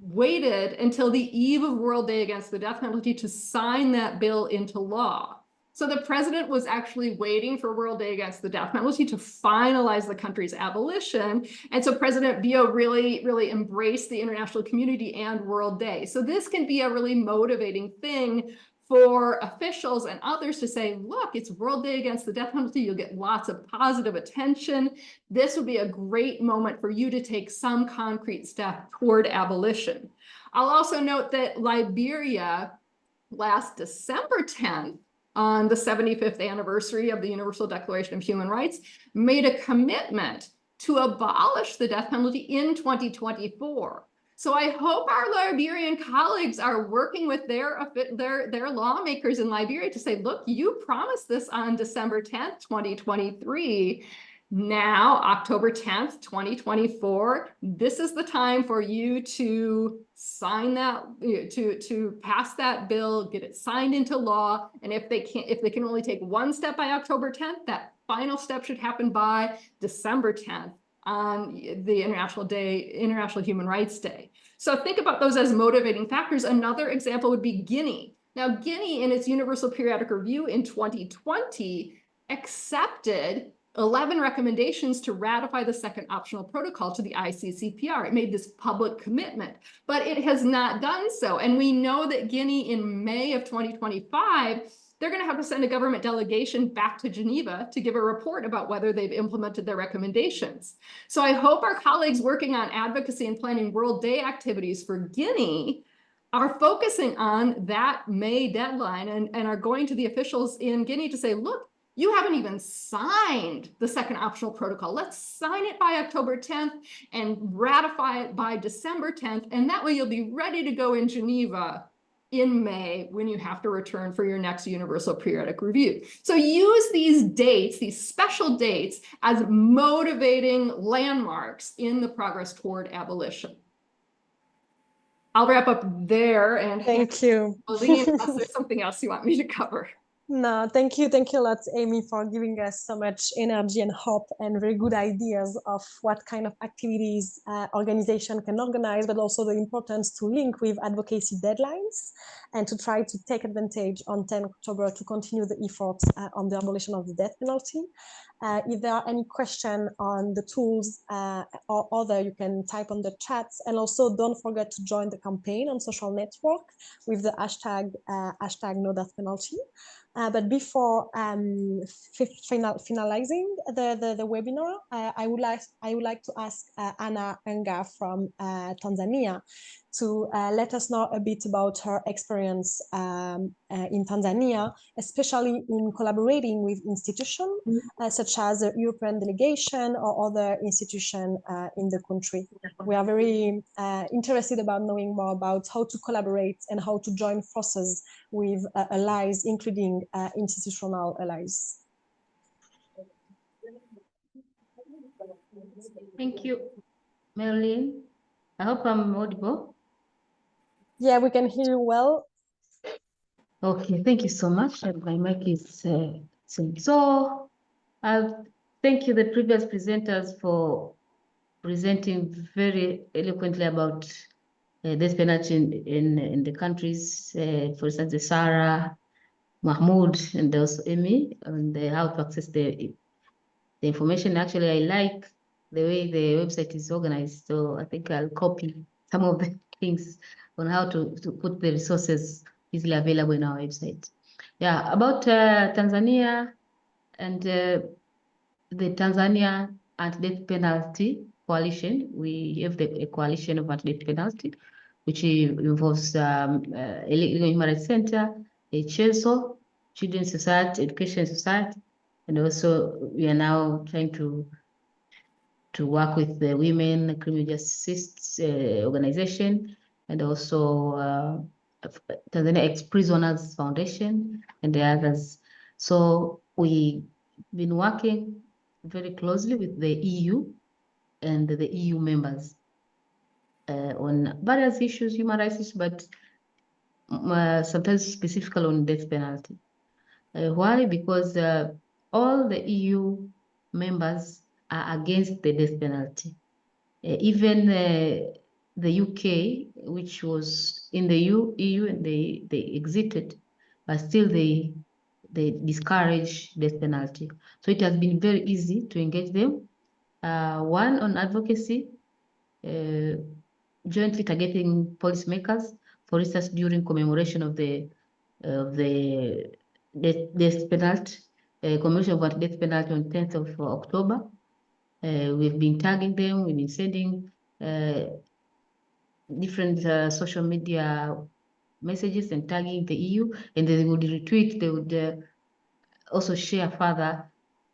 waited until the eve of World Day Against the Death Penalty to sign that bill into law. So the president was actually waiting for World Day Against the Death Penalty to finalize the country's abolition. And so President Bio really embraced the international community and World Day. So this can be a really motivating thing for officials and others to say, look, it's World Day Against the Death Penalty. You'll get lots of positive attention. This would be a great moment for you to take some concrete step toward abolition. I'll also note that Liberia last December 10th, on the 75th anniversary of the Universal Declaration of Human Rights, made a commitment to abolish the death penalty in 2024. So I hope our Liberian colleagues are working with their lawmakers in Liberia to say, look, you promised this on December 10th, 2023. Now, October 10th, 2024, this is the time for you to sign that, to pass that bill, get it signed into law. And if they can only take one step by October 10th, that final step should happen by December 10th. On the International Human Rights Day. So think about those as motivating factors. Another example would be Guinea. Now, Guinea, in its Universal Periodic Review in 2020, accepted 11 recommendations to ratify the second optional protocol to the ICCPR. It made this public commitment, but it has not done so. And we know that Guinea in May of 2025, they're going to have to send a government delegation back to Geneva to give a report about whether they've implemented their recommendations. So I hope our colleagues working on advocacy and planning World Day activities for Guinea are focusing on that May deadline and are going to the officials in Guinea to say, look, you haven't even signed the second optional protocol. Let's sign it by October 10th and ratify it by December 10th. And that way you'll be ready to go in Geneva in May when you have to return for your next Universal Periodic Review. So use these dates, these special dates, as motivating landmarks in the progress toward abolition. I'll wrap up there and thank you. Unless there's something else you want me to cover. No, thank you a lot, Amy, for giving us so much energy and hope and very good ideas of what kind of activities organization can organize, but also the importance to link with advocacy deadlines and to try to take advantage on 10 October to continue the efforts on the abolition of the death penalty. If there are any question on the tools or other, you can type on the chats. And also don't forget to join the campaign on social network with the hashtag #NoDeathPenalty. But before finalizing the webinar, I would like to ask Anna Henga from Tanzania to let us know a bit about her experience in Tanzania, especially in collaborating with institutions such as the European delegation or other institutions in the country. We are very interested about knowing more about how to collaborate and how to join forces with allies, including institutional allies. Thank you, Méline. I hope I'm audible. Yeah, we can hear you well. Okay, thank you so much. And my mic is so. Thank you, the previous presenters, for presenting very eloquently about death penalty in the countries. For instance, the Sara, Mahmood, and also Amy, and how to access the information. Actually, I like the way the website is organized, so I think I'll copy some of the things on how to put the resources easily available in our website. Yeah, about Tanzania and the Tanzania Anti-Death Penalty Coalition. We have a coalition of anti-death penalty, which involves Legal Human Rights Center, CHESO, Children's Society, Education Society, and also we are now trying to work with the Women Criminal Justice Organization, and also Tanzania Ex-Prisoners Foundation, and the others. So we've been working very closely with the EU and the EU members on various issues, human rights issues, but sometimes specifically on death penalty. Why? Because all the EU members are against the death penalty. Even the UK, which was in the EU and they exited, but still they discourage death penalty. So it has been very easy to engage them. One, on advocacy, jointly targeting policymakers, for instance, during commemoration of the death penalty, commemoration of death penalty on 10th of October. We've been tagging them, we've been sending different social media messages and tagging the EU, and they would retweet, they would also share further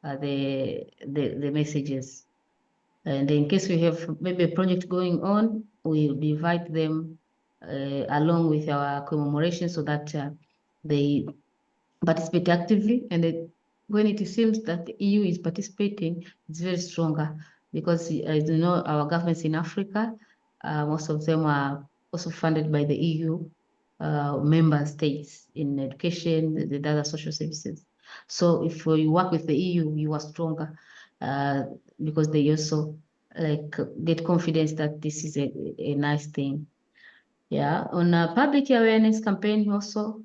the messages. And in case we have maybe a project going on, we invite them along with our commemoration so that they participate actively. And when it seems that the EU is participating, it's very stronger, because as you know, our governments in Africa, most of them are also funded by the EU member states in education, the other social services. So if you work with the EU, you are stronger because they also get confidence that this is a nice thing. Yeah, on a public awareness campaign also,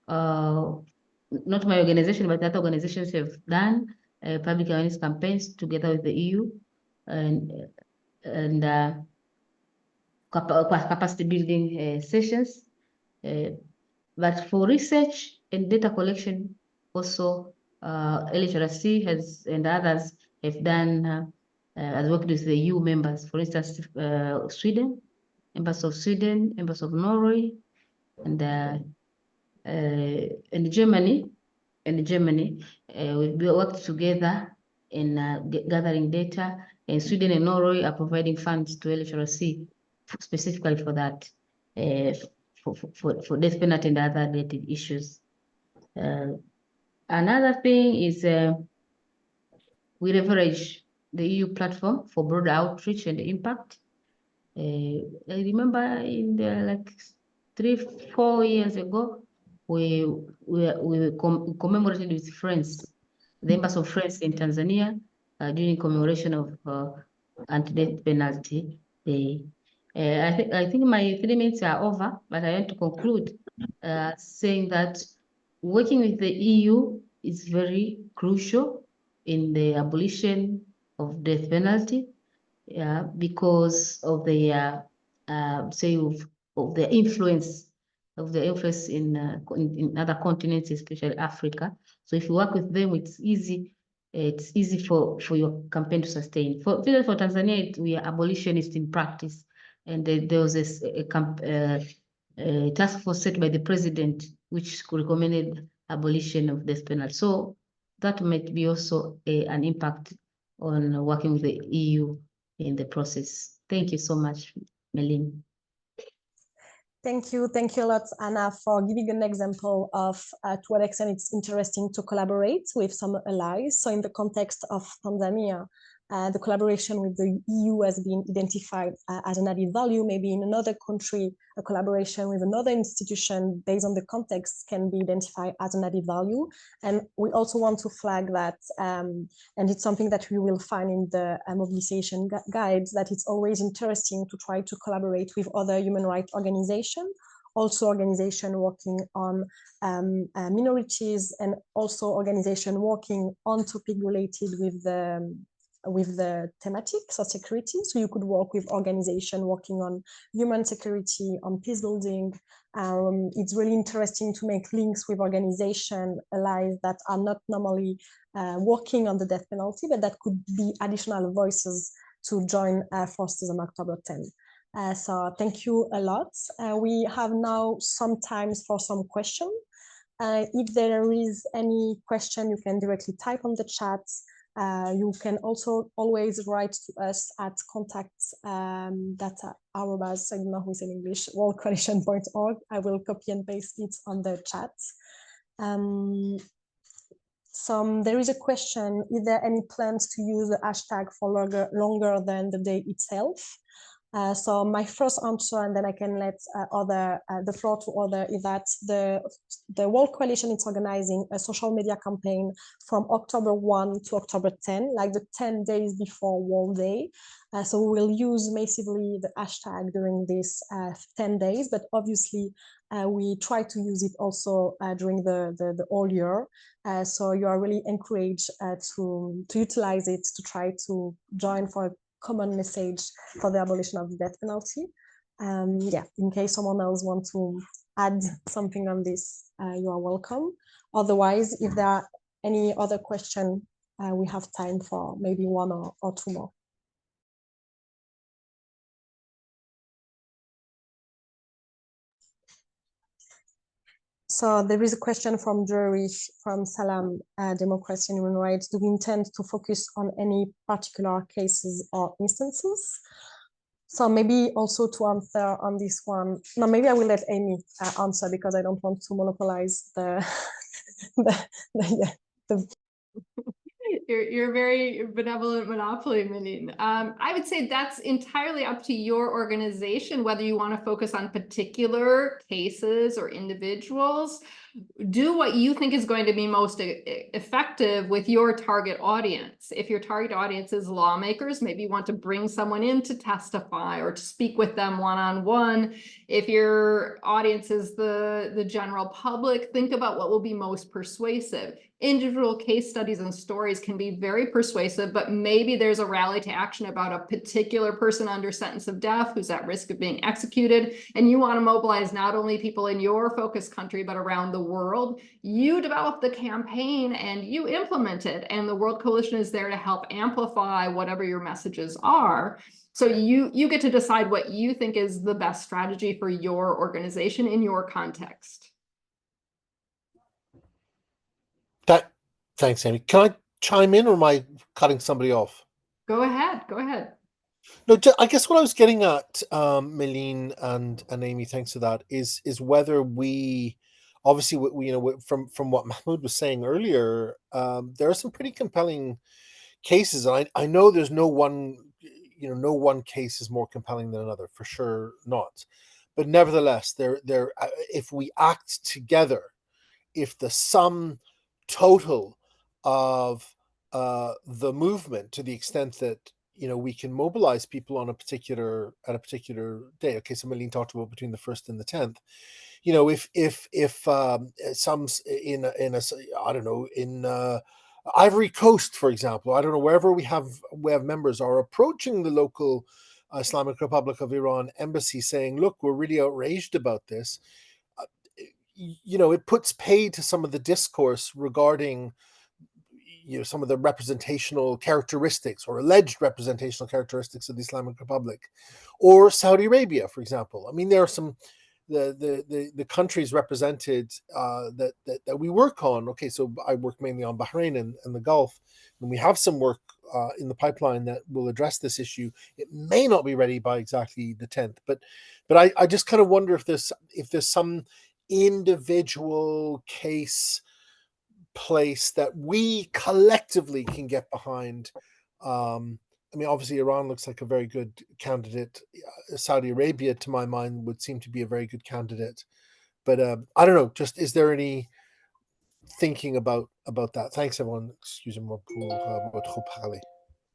not my organization, but other organizations have done public awareness campaigns together with the EU and capacity building sessions. But for research and data collection, also LHRC has and others have done, has worked with the EU members. For instance, Sweden, Embassy of Sweden, Embassy of Norway, and Germany. We worked together in gathering data, and Sweden and Norway are providing funds to LHRC specifically for that, for death penalty and other related issues. Another thing is we leverage the EU platform for broader outreach and impact. I remember in the 3-4 years ago, we commemorated with friends, the Embassy of France in Tanzania, during commemoration of anti-death penalty day. I think my 3 minutes are over, but I want to conclude saying that working with the EU is very crucial in the abolition of death penalty, because of the say of the influence in other continents, especially Africa. So if you work with them, it's easy. It's easy for your campaign to sustain. For Tanzania, we are abolitionists in practice, and there was a task force set by the president which recommended abolition of death penalty. So that might be also an impact on working with the EU in the process. Thank you so much, Méline. Thank you a lot, Anna, for giving an example of to what extent it's interesting to collaborate with some allies. So in the context of Tanzania, the collaboration with the EU has been identified as an added value. Maybe in another country, a collaboration with another institution based on the context can be identified as an added value. And we also want to flag that, and it's something that we will find in the mobilization guides, that it's always interesting to try to collaborate with other human rights organizations, also organization working on minorities, and also organization working on topic related with the thematics of security. So you could work with organization working on human security, on peace building. It's really interesting to make links with organization allies that are not normally working on the death penalty, but that could be additional voices to join forces on October 10. So thank you a lot. We have now some time for some questions. If there is any question, you can directly type on the chat. You can also always write to us at contacts@arobas, I don't know who's in English, worldcoalition.org. I will copy and paste it on the chat. So there is a question: is there any plans to use the hashtag for longer than the day itself? So my first answer, and then I can let the floor to other, is that the World Coalition is organizing a social media campaign from October 1 to October 10, like the 10 days before World Day. So we will use massively the hashtag during these 10 days, but obviously we try to use it also during the whole year. So you are really encouraged to utilize it, to try to join for a common message for the abolition of the death penalty. Yeah, in case someone else wants to add something on this, you are welcome. Otherwise, if there are any other questions, we have time for maybe one or two more. So there is a question from Jerry from Salam, Democracy and Human Rights. Do we intend to focus on any particular cases or instances? So maybe also to answer on this one, no, maybe I will let Amy answer, because I don't want to monopolize the You're a very benevolent monopoly, Méline. I would say that's entirely up to your organization, whether you want to focus on particular cases or individuals. Do what you think is going to be most effective with your target audience. If your target audience is lawmakers, maybe you want to bring someone in to testify or to speak with them one-on-one. If your audience is the general public, think about what will be most persuasive. Individual case studies and stories can be very persuasive, but maybe there's a rally to action about a particular person under sentence of death who's at risk of being executed, and you want to mobilize not only people in your focus country, but around the world. You develop the campaign and you implement it, and the World Coalition is there to help amplify whatever your messages are. So you get to decide what you think is the best strategy for your organization in your context. Thanks, Amy. Can I chime in, or am I cutting somebody off? Go ahead. Go ahead. No, I guess what I was getting at, Méline and Amy, thanks for that, is whether we, obviously, from what Mahmood was saying earlier, there are some pretty compelling cases, and I know there's no one case is more compelling than another, for sure not. But nevertheless, if we act together, if the sum total of the movement, to the extent that we can mobilize people at a particular day. Okay, so Méline talked about between the 1st and the 10th. If some in Ivory Coast, for example, I don't know, wherever we have members, are approaching the local Islamic Republic of Iran embassy saying, look, we're really outraged about this. It puts paid to some of the discourse regarding some of the representational characteristics or alleged representational characteristics of the Islamic Republic, or Saudi Arabia, for example. I mean, there are some the countries represented that we work on. Okay, so I work mainly on Bahrain and the Gulf, and we have some work in the pipeline that will address this issue. It may not be ready by exactly the 10th, but I just kind of wonder if there's some individual case place that we collectively can get behind. I mean, obviously, Iran looks like a very good candidate. Saudi Arabia, to my mind, would seem to be a very good candidate. But I don't know. Just is there any thinking about that? Thanks, everyone. Excusez-moi pour votre parler.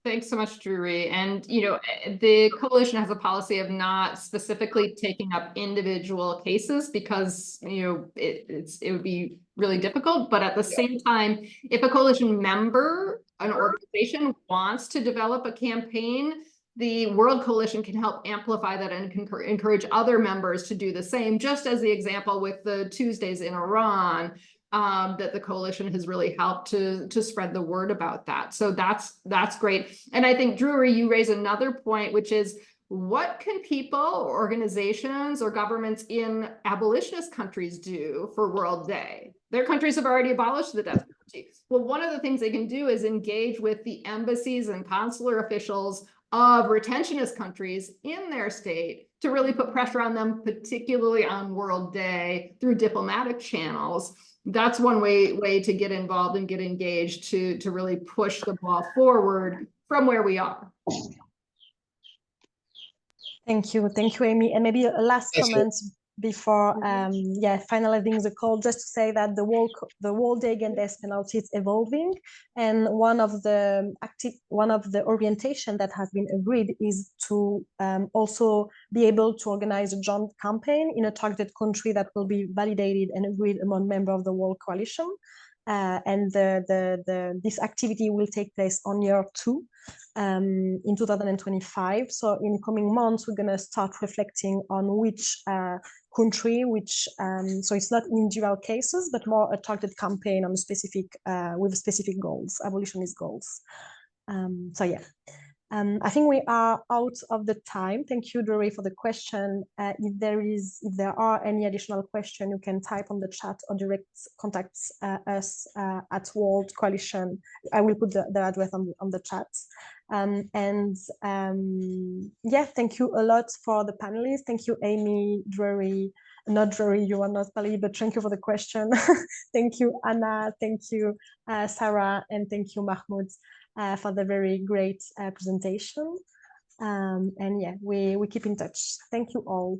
Thanks so much, Drury. And, the coalition has a policy of not specifically taking up individual cases because, it would be really difficult. But at the same time, if a coalition member, an organization, wants to develop a campaign, the World Coalition can help amplify that and encourage other members to do the same, just as the example with the Tuesdays in Iran, that the coalition has really helped to spread the word about that. So that's great. And I think, Drury, you raise another point, which is, what can people, or organizations, or governments in abolitionist countries do for World Day? Their countries have already abolished the death penalty. Well, one of the things they can do is engage with the embassies and consular officials of retentionist countries in their state to really put pressure on them, particularly on World Day, through diplomatic channels. That's one way to get involved and get engaged to really push the ball forward from where we are. Thank you, Amy. And maybe a last comment before finalizing the call, just to say that the World Day Against Death Penalty is evolving, and one of the orientation that has been agreed is to also be able to organize a joint campaign in a targeted country that will be validated and agreed among members of the World Coalition. And this activity will take place on year 2 in 2025. So in coming months, we're going to start reflecting on which country, so it's not individual cases, but more a targeted campaign on a specific with specific goals, abolitionist goals. I think we are out of the time. Thank you, Drury, for the question. If there are any additional questions, you can type on the chat or direct contact us at World Coalition. I will put the address on the chat. Thank you a lot for the panelists. Thank you, Amy, Drury. Not Drury, you are not panelist, but thank you for the question. Thank you, Anna. Thank you, Sara, and thank you, Mahmood, for the very great presentation. We keep in touch. Thank you all.